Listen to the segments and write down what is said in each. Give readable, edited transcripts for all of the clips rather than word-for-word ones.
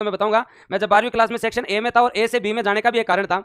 तो मैं बताऊंगा, मैं जब 12वीं क्लास में सेक्शन ए में था और ए से बी में जाने का भी एक कारण था।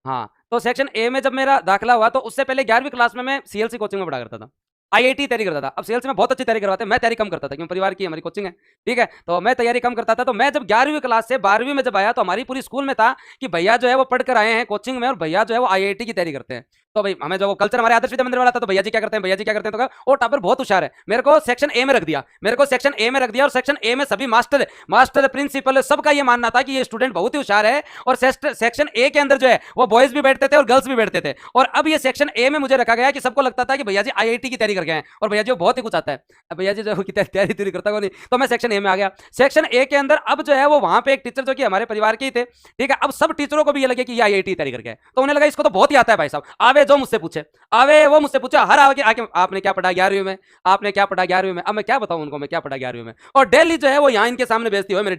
हाँ, तो सेक्शन ए में जब मेरा दाखिला हुआ तो उससे पहले 11वीं क्लास में मैं सीएलसी कोचिंग में पढ़ा करता था, आईआईटी तैयारी करता था। अब सीएलसी में बहुत अच्छी तैयारी करवाते हैं, मैं तैयारी कम करता था क्योंकि परिवार की हमारी कोचिंग है, ठीक है, तो मैं तैयारी कम करता था। तो मैं जब 11वीं क्लास से 12वीं में जब आया तो हमारी पूरी स्कूल में था कि भैया जो है वो पढ़कर आए हैं कोचिंग में और भैया जो है वो आईआईटी की तैयारी करते हैं। तो भाई हमें जो कल्चर हमारे आदर्श विद्या मंदिर वाला था, तो भैया जी क्या करते हैं, भैया जी क्या करते हैं, तो कहा वो टापर बहुत होशियार है, मेरे को सेक्शन ए में रख दिया, मेरे को सेक्शन ए में रख दिया। और सेक्शन ए में सभी मास्टर मास्टर प्रिंसिपल सबका ये मानना था कि ये स्टूडेंट बहुत ही होशियार है। और सेक्शन ए के अंदर जो है वो बॉयज भी बैठते थे और गर्ल्स भी बैठते थे। और अब ये सेक्शन ए में मुझे रखा गया कि सबको लगता था कि भैया जी आईआईटी की तैयारी करके हैं और भैया जी बहुत ही कुछ आता है। अब भैया जी जो तैयारी करता को नहीं, तो मैं सेक्शन ए में आ गया। सेक्शन ए के अंदर अब जो है वो वहां पे एक टीचर जो कि हमारे परिवार के ही थे, ठीक है, अब सब टीचरों को भी ये लगे कि ये आईआईटी तैयारी करके है, तो उन्हें लगा इसको तो बहुत ही आता है भाई साहब, आवे जो मुझसे पूछे, आवे वो मुझसे पूछा, हर आगे आके आपने क्या पढ़ा 11वीं में, आपने क्या पढ़ा 11वीं में। अब मैं क्या बताऊं उनको मैं क्या पढ़ा 11वीं में। और डेली जो है वो यहाँ इनके सामने बेइज्जती हुई मेरे,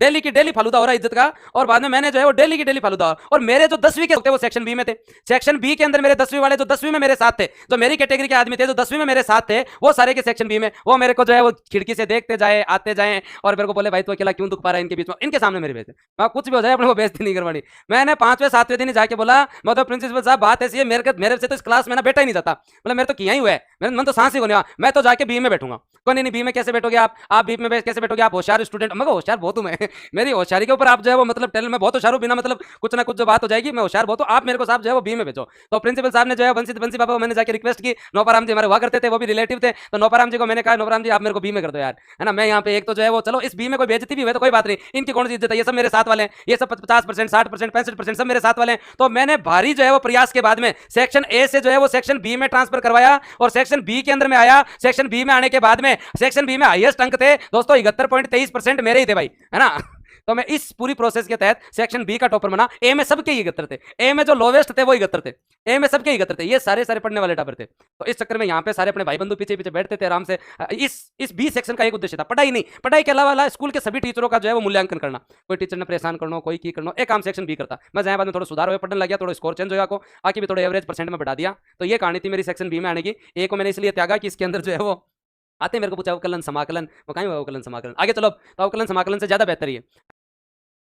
डेली की डेली फालूदा हो रहा है इज्जत का। और बाद में मैंने जो है वो डेली की डेली फालूदा। और मेरे जो 10वीं के थे वो सेक्शन बी में थे, सेक्शन बी के अंदर मेरे 10वीं वाले जो 10वीं में मेरे साथ थे, जो मेरी कैटेगरी के आदमी थे जो 10वीं में मेरे साथ थे, वो सारे के सेक्शन बी में, वो मेरे को जो है वो खिड़की से देखते जाए आते जाए और मेरे को बोले भाई तू अकेला क्यों दुख पा रहा है इनके बीच में, इनके सामने मेरे बेइज्जती। मैं कुछ भी हो जाए अपने को बेइज्जती नहीं करवानी। मैंने 5वें 7वें दिन जाके बोला, मैं तो प्रिंसिपल साहब बात ऐसी है, मेरे से तो इस क्लास में ना बैठा ही नहीं जाता, मतलब मेरे तो किया ही हुआ है, मेरे मन तो सांस ही को नहीं, मैं तो जाके बी में बैठूंगा। कोई नहीं, बी में कैसे बैठोगे आप बी में कैसे बैठोगे, आप होशियार स्टूडेंट। मैं होशियार बहुत हूं मैं मेरी होशियारी के ऊपर आप जो है वो मतलब टेल मैं बहुत होशियार हूं, बिना मतलब कुछ ना कुछ जो बात हो जाएगी मैं होशियार बहुत हूं, आप मेरे को साहब जो है वो बी में भेजो। तो प्रिंसिपल साहब ने जो है बंसी बाबा को मैंने जाके रिक्वेस्ट की, नौपाराम जी हमारे हुआ करते थे, वो भी रिलेटिव थे, तो नौपाराम जी को मैंने कहा नौपाराम जी आप मेरे को बी में कर दो यार, है ना, मैं यहाँ पे एक तो जो है वो चलो इस बी में कोई बेइज्जती भी हुई तो कोई बात नहीं, इनकी कौन सी इज्जत है, ये सब मेरे साथ वाले हैं, ये सब 50% 60% 65% सब मेरे साथ वाले हैं। तो मैंने भारी जो है वो प्रयास के बाद में सेक्शन ए से जो है वो सेक्शन बी में ट्रांसफर करवाया और सेक्शन बी के अंदर में आया। सेक्शन बी में आने के बाद में सेक्शन बी में हाईएस्ट अंक थे दोस्तों 71.23% मेरे ही थे भाई, है ना। तो मैं इस पूरी प्रोसेस के तहत सेक्शन बी का टॉपर बना। ए में सबके ही 71 थे, ए में जो लोवेस्ट थे वो 71 थे, ए में सबके 71 थे, ये सारे पढ़ने वाले टॉपर थे। तो इस चक्कर में यहाँ पे सारे अपने भाई बंधु पीछे पीछे बैठते थे आराम से। इस बी सेक्शन का एक उद्देश्य था पढ़ाई नहीं, पढ़ाई के अलावा स्कूल के सभी टीचरों का जो है वो मूल्यांकन करना, कोई टीचर ने परेशान करना कोई की करना, एक काम सेक्शन बी करता। मैं जहाँ बाद में थोड़ा सुधार हुआ पढ़ने लग गया, थोड़ा स्कोर चेंज हुआ को आके भी थोड़ा एवरेज परसेंट में बढ़ा दिया। तो ये कहानी थी मेरी सेक्शन बी में आने की। ए को मैंने इसलिए त्यागा कि इसके अंदर जो है वो आते मेरे को पूछा अवकलन समाकलन, वो कहीं अवकलन समाकलन, आगे चलो तो अवकलन समाकलन से ज्यादा बेहतर ही है।